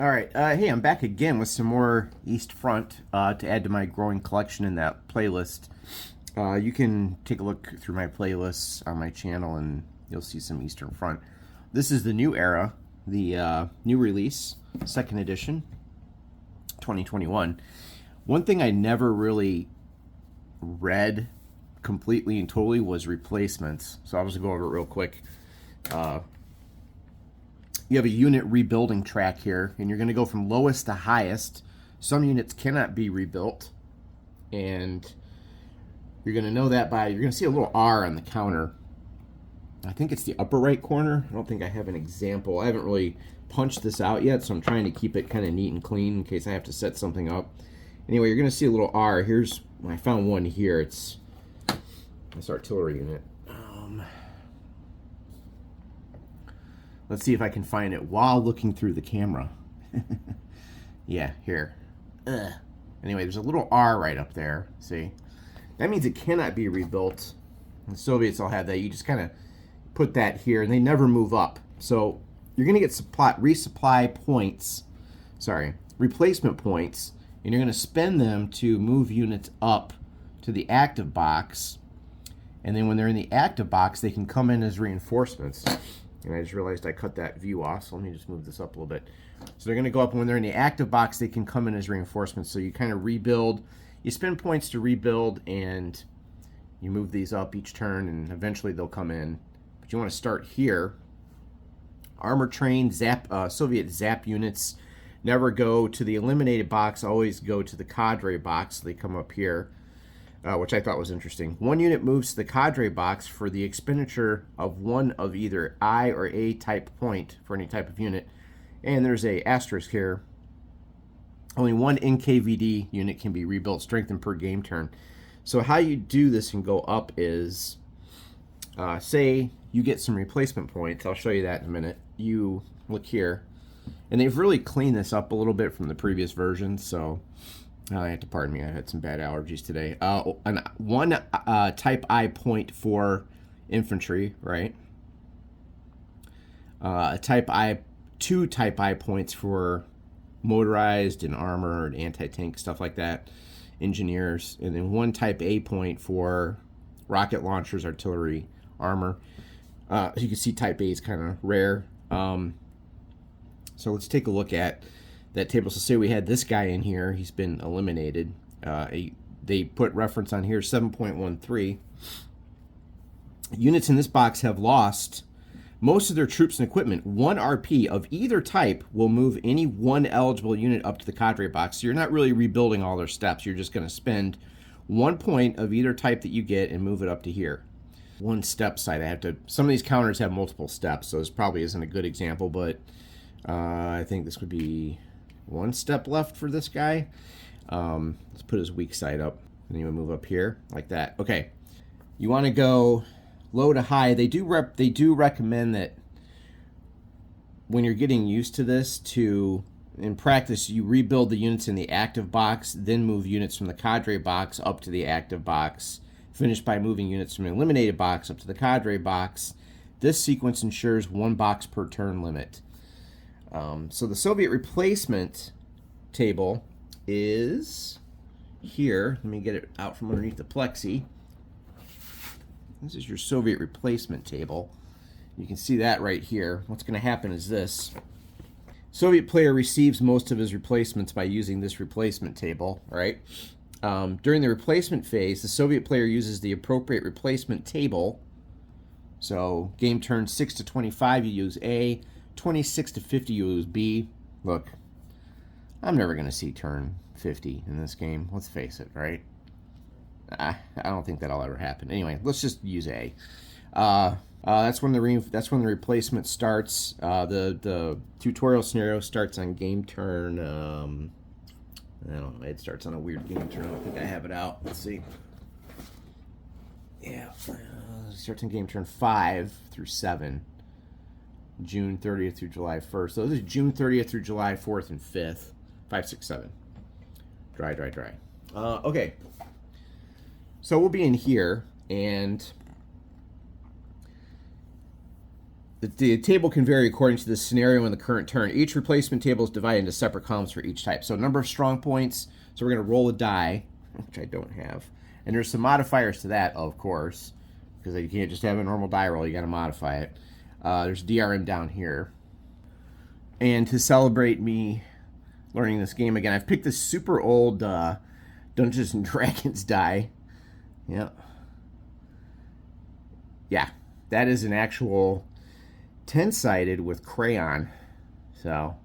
All right, hey, I'm back again with some more East Front to add to my growing collection in that playlist. You can take a look through my playlists on my channel and you'll see some Eastern Front. This is the new era, the new release, second edition, 2021. One thing I never really read completely and totally was replacements, so I'll just go over it real quick. You have a unit rebuilding track here, and you're going to go from lowest to highest. Some units cannot be rebuilt, and you're going to know that by, you're going to see a little R on the counter. I think it's the upper right corner. I don't think I have an example. I haven't really punched this out yet, so I'm trying to keep it kind of neat and clean in case I have to set something up. Anyway, you're going to see a little R. Here's, I found one here. It's this artillery unit. Let's see if I can find it while looking through the camera. Yeah, here. Anyway, there's a little R right up there. See? That means it cannot be rebuilt. The Soviets all have that. You just kind of put that here, and they never move up. So you're going to get resupply points. Sorry, replacement points, and you're going to spend them to move units up to the active box. And then when they're in the active box, they can come in as reinforcements. And I just realized I cut that view off, so let me just move this up a little bit. So they're going to go up, and when they're in the active box, they can come in as reinforcements. So you kind of rebuild. You spend points to rebuild, and you move these up each turn, and eventually they'll come in. But you want to start here. Armor train, Soviet Zap units never go to the eliminated box, always go to the cadre box. So they come up here. Which I thought was interesting. One unit moves to the cadre box for the expenditure of one of either I or A type point for any type of unit. And there's a asterisk here. Only one NKVD unit can be rebuilt, strengthened per game turn. So how you do this and go up is, say you get some replacement points. I'll show you that in a minute. You look here. And they've really cleaned this up a little bit from the previous version, so I have to pardon me. I had some bad allergies today. One type I point for infantry, right? Two type I points for motorized and armored, anti-tank, stuff like that, engineers, and then one type A point for rocket launchers, artillery, armor. As you can see, type A is kind of rare. So let's take a look at that table. So say we had this guy in here, he's been eliminated. They put reference on here 7.13. Units in this box have lost most of their troops and equipment. One RP of either type will move any one eligible unit up to the cadre box. So you're not really rebuilding all their steps. You're just going to spend 1 point of either type that you get and move it up to here. One step side. Some of these counters have multiple steps, so this probably isn't a good example, but I think this would be one step left for this guy. Let's put his weak side up. And you move up here like that. Okay. You want to go low to high. They do recommend that when you're getting used to this, in practice, you rebuild the units in the active box, then move units from the cadre box up to the active box. Finish by moving units from the eliminated box up to the cadre box. This sequence ensures 1 box per turn limit. So the Soviet replacement table is here. Let me get it out from underneath the plexi. This is your Soviet replacement table. You can see that right here. What's going to happen is this. Soviet player receives most of his replacements by using this replacement table, right? During the replacement phase, the Soviet player uses the appropriate replacement table. So game turn 6 to 25, you use A. 26 to 50, you lose B. Look, I'm never going to see turn 50 in this game. Let's face it, right? I don't think that'll ever happen. Anyway, let's just use A. That's when the replacement starts. The tutorial scenario starts on game turn. I don't know. It starts on a weird game turn. I don't think I have it out. Let's see. Yeah, it starts on game turn 5 through 7. June 30th through July 1st. So this is June 30th through July 4th and 5th. 5, 6, 7. Dry. Okay. So we'll be in here, and The table can vary according to the scenario and the current turn. Each replacement table is divided into separate columns for each type. So number of strong points. So we're going to roll a die, which I don't have. And there's some modifiers to that, of course, because you can't just have a normal die roll. You got to modify it. There's DRM down here. And to celebrate me learning this game again, I've picked this super old Dungeons and Dragons die. Yeah. Yeah, that is an actual 10-sided with crayon. So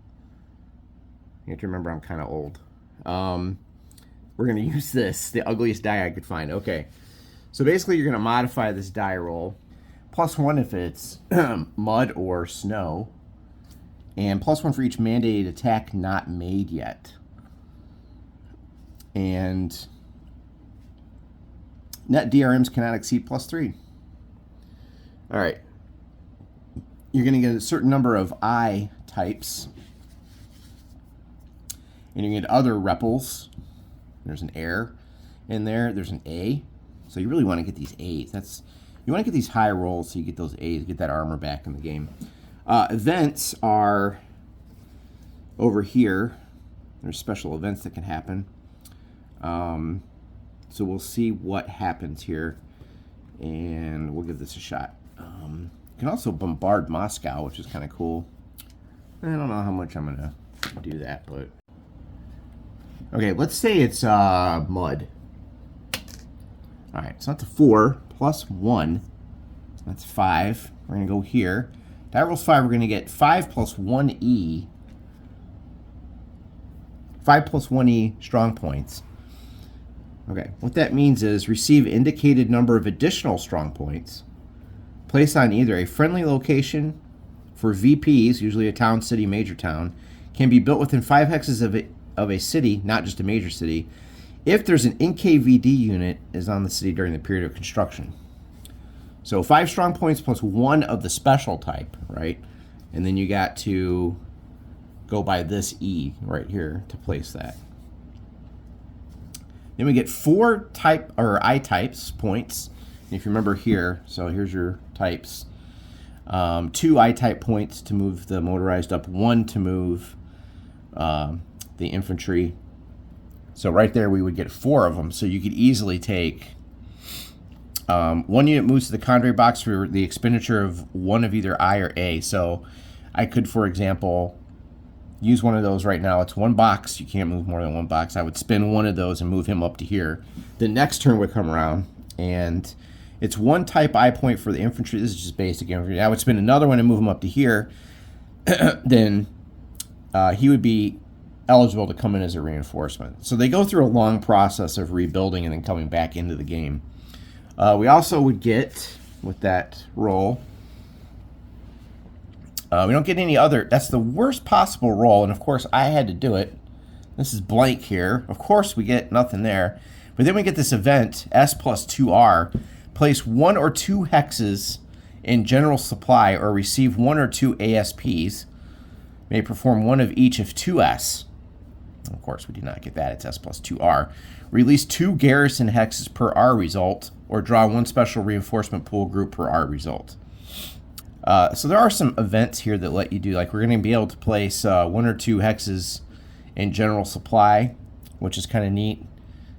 you have to remember I'm kind of old. We're going to use this, the ugliest die I could find. Okay, so basically you're going to modify this die roll. +1 if it's mud or snow. And +1 for each mandated attack not made yet. And net DRMs cannot exceed +3. All right. You're going to get a certain number of I types. And you get other repels. There's an air in there. There's an A. So you really want to get these A's. You want to get these high rolls so you get those A's, get that armor back in the game. Events are over here. There's special events that can happen. So we'll see what happens here. And we'll give this a shot. You can also bombard Moscow, which is kind of cool. I don't know how much I'm going to do that, but... Okay, let's say it's mud. Alright, so that's a 4 +1. That's 5. We're going to go here. Die rolls 5, we're going to get 5 + 1E. 5 + 1E strong points. Okay, what that means is receive indicated number of additional strong points. Place on either a friendly location for VPs, usually a town, city, major town, can be built within 5 hexes of a city, not just a major city, if there's an NKVD unit is on the city during the period of construction. So 5 strong points +1 of the special type, right? And then you got to go by this E right here to place that. Then we get 4 type or I types points. If you remember here, so here's your types. 2 I type points to move the motorized up, 1 to move the infantry. So right there we would get 4 of them. So you could easily take 1 unit moves to the Condre box for the expenditure of 1 of either I or A. So I could, for example, use one of those right now. It's 1 box. You can't move more than 1 box. I would spin 1 of those and move him up to here. The next turn would come around, and it's 1 type I point for the infantry. This is just basic infantry. I would spin another one and move him up to here. Then he would be eligible to come in as a reinforcement. So they go through a long process of rebuilding and then coming back into the game. We also would get, with that roll, we don't get any other. That's the worst possible roll, and of course I had to do it. This is blank here. Of course we get nothing there. But then we get this event, S + 2R. Place 1 or 2 hexes in general supply or receive 1 or 2 ASPs. May perform 1 of each of 2S. Of course, we do not get that. It's S + 2R. Release 2 garrison hexes per R result, or draw 1 special reinforcement pool group per R result. So there are some events here that let you do, like we're going to be able to place 1 or 2 hexes in general supply, which is kind of neat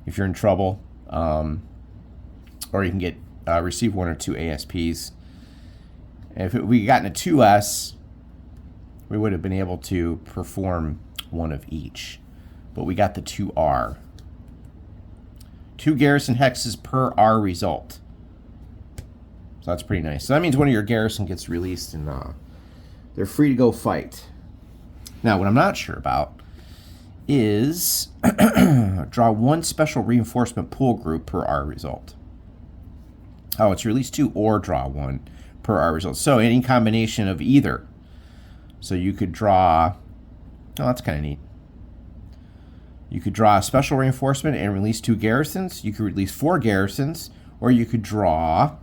if you're in trouble. Or you can get receive 1 or 2 ASPs. If we gotten a 2S, we would have been able to perform 1 of each. But we got the 2R. 2 garrison hexes per R result. So that's pretty nice. So that means one of your garrison gets released and they're free to go fight. Now, what I'm not sure about is draw 1 special reinforcement pool group per R result. Oh, it's release 2 or draw 1 per R result. So any combination of either. So you could draw, oh, that's kind of neat. You could draw a special reinforcement and release 2 garrisons. You could release 4 garrisons, or you could draw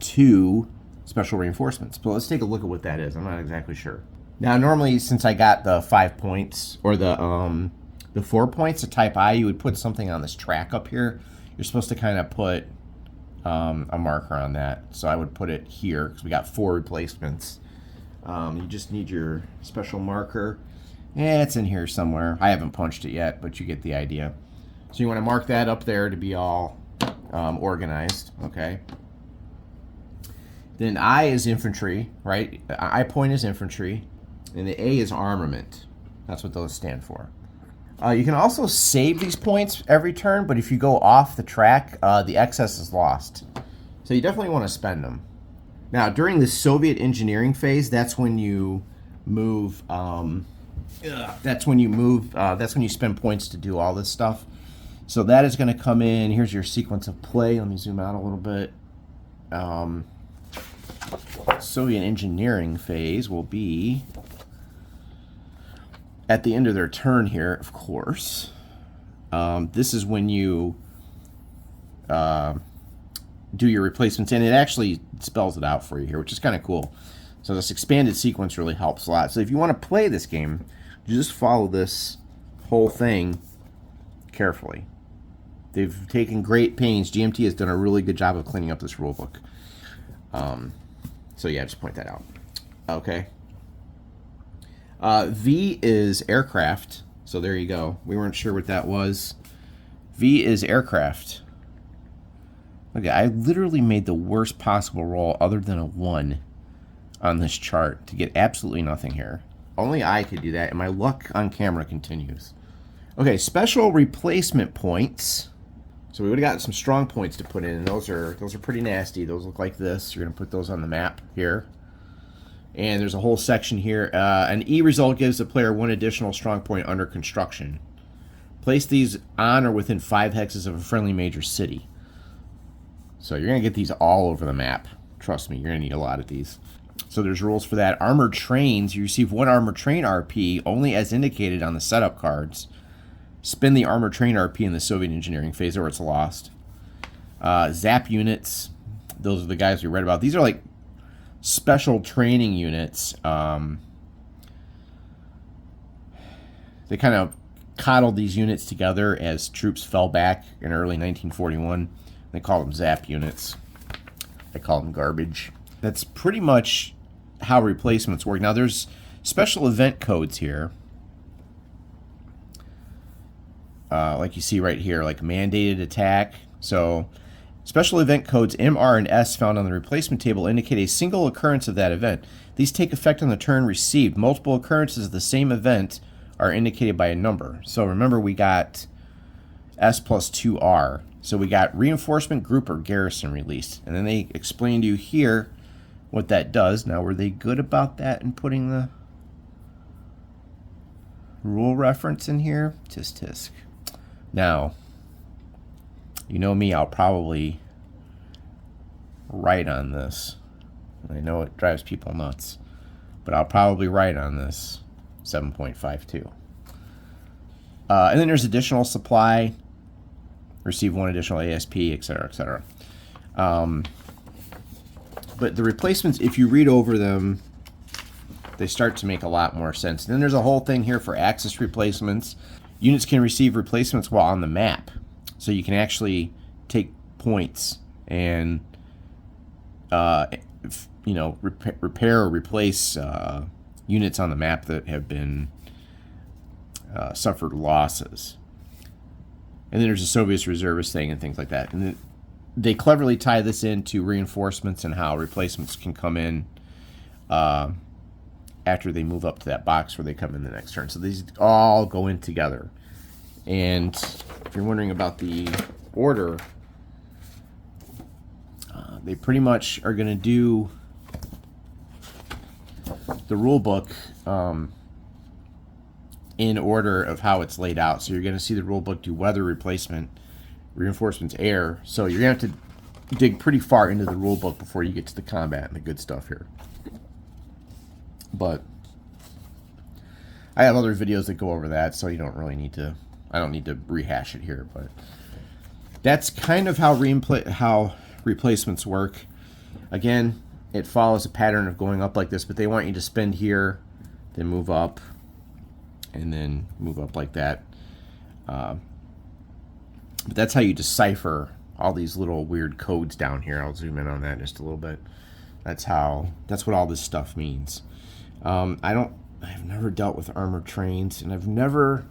2 special reinforcements. But let's take a look at what that is. I'm not exactly sure. Now, normally, since I got the 5 points, or the 4 points of type I, you would put something on this track up here. You're supposed to kind of put a marker on that. So I would put it here, because we got 4 replacements. You just need your special marker. Yeah, it's in here somewhere. I haven't punched it yet, but you get the idea. So you want to mark that up there to be all organized, okay? Then I is infantry, right? I point is infantry, and the A is armament. That's what those stand for. You can also save these points every turn, but if you go off the track, the excess is lost. So you definitely want to spend them. Now, during the Soviet engineering phase, that's when you move. That's when you spend points to do all this stuff. So that is going to come in. Here's your sequence of play. Let me zoom out a little bit. Soviet engineering phase will be at the end of their turn here, of course. This is when you do your replacements, and it actually spells it out for you here, which is kind of cool. So this expanded sequence really helps a lot. So if you want to play this game, you just follow this whole thing carefully. They've taken great pains. GMT has done a really good job of cleaning up this rule book. So yeah, just point that out. Okay. V is aircraft. So there you go. We weren't sure what that was. V is aircraft. Okay, I literally made the worst possible roll other than a 1 on this chart to get absolutely nothing here. Only I could do that, and my luck on camera continues. Okay, special replacement points. So we would have got some strong points to put in, and those are pretty nasty. Those look like this. You're going to put those on the map here. And there's a whole section here. An E result gives the player 1 additional strong point under construction. Place these on or within 5 hexes of a friendly major city. So you're going to get these all over the map. Trust me, you're going to need a lot of these. So there's rules for that. Armored trains. You receive 1 armored train RP only as indicated on the setup cards. Spin the armored train RP in the Soviet engineering phase or it's lost. Zap units. Those are the guys we read about. These are like special training units. They kind of coddled these units together as troops fell back in early 1941. They call them Zap units. I call them garbage. That's pretty much how replacements work. Now, there's special event codes here. Like you see right here, like mandated attack. So, special event codes M, R, and S found on the replacement table indicate a single occurrence of that event. These take effect on the turn received. Multiple occurrences of the same event are indicated by a number. So, remember, we got S plus 2R. So we got reinforcement, group, or garrison released. And then they explain to you here what that does. Now, were they good about that in putting the rule reference in here? Tisk tisk. Now, you know me, I'll probably write on this. I know it drives people nuts, but I'll probably write on this 7.52. And then there's additional supply. Receive 1 additional ASP, etc., etc. But the replacements, if you read over them, they start to make a lot more sense. And then there's a whole thing here for axis replacements. Units can receive replacements while on the map. So you can actually take points and, repair or replace units on the map that have been suffered losses. And then there's a Soviet reservist thing and things like that. And then they cleverly tie this into reinforcements and how replacements can come in after they move up to that box where they come in the next turn. So these all go in together. And if you're wondering about the order, they pretty much are going to do the rule book in order of how it's laid out. So you're going to see the rule book do weather, replacement, reinforcements, air. So you're going to have to dig pretty far into the rule book before you get to the combat and the good stuff here. But I have other videos that go over that, so you don't really need to, I don't need to rehash it here, but that's kind of how replacements work. Again, it follows a pattern of going up like this, but they want you to spend here, then move up, and then move up like that. But that's how you decipher all these little weird codes down here. I'll zoom in on that just a little bit. That's what all this stuff means. I've never dealt with armored trains, and I've never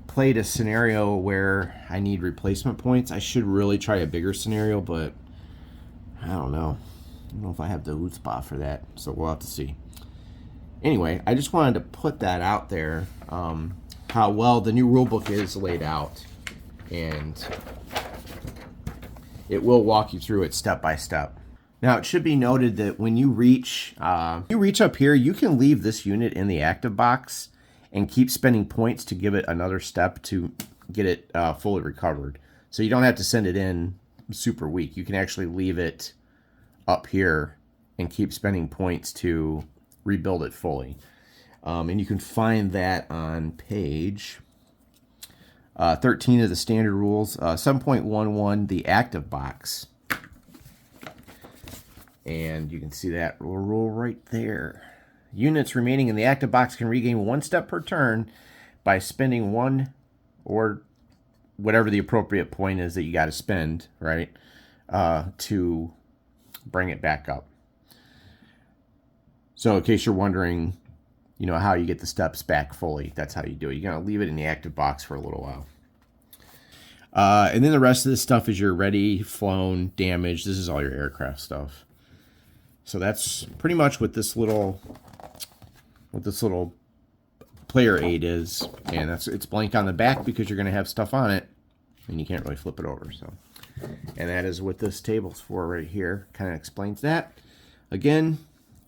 played a scenario where I need replacement points. I should really try a bigger scenario, but I don't know. I don't know if I have the chutzpah for that, so we'll have to see. Anyway, I just wanted to put that out there, how well the new rulebook is laid out, and it will walk you through it step by step. Now, it should be noted that when you reach up here, you can leave this unit in the active box and keep spending points to give it another step to get it fully recovered. So you don't have to send it in super weak. You can actually leave it up here and keep spending points to rebuild it fully. And you can find that on page 13 of the standard rules, 7.11, the active box. And you can see that rule right there. Units remaining in the active box can regain 1 step per turn by spending 1 or whatever the appropriate point is that you got to spend, right, to bring it back up. So in case you're wondering, you know, how you get the steps back fully, that's how you do it. You're going to leave it in the active box for a little while. And then the rest of this stuff is your ready, flown, damaged. This is all your aircraft stuff. So that's pretty much what this little player aid is, and it's blank on the back because you're going to have stuff on it, and you can't really flip it over. So, and that is what this table's for right here. Kind of explains that. Again,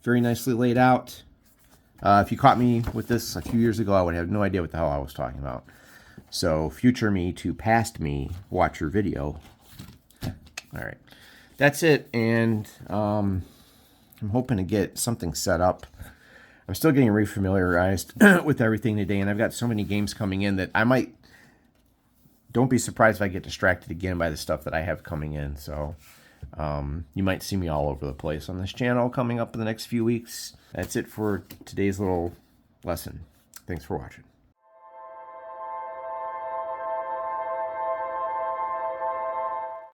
very nicely laid out. If you caught me with this a few years ago, I would have no idea what the hell I was talking about. So, future me to past me, watch your video. All right, that's it, and I'm hoping to get something set up. I'm still getting refamiliarized with everything today, and I've got so many games coming in that I might... Don't be surprised if I get distracted again by the stuff that I have coming in. So you might see me all over the place on this channel coming up in the next few weeks. That's it for today's little lesson. Thanks for watching.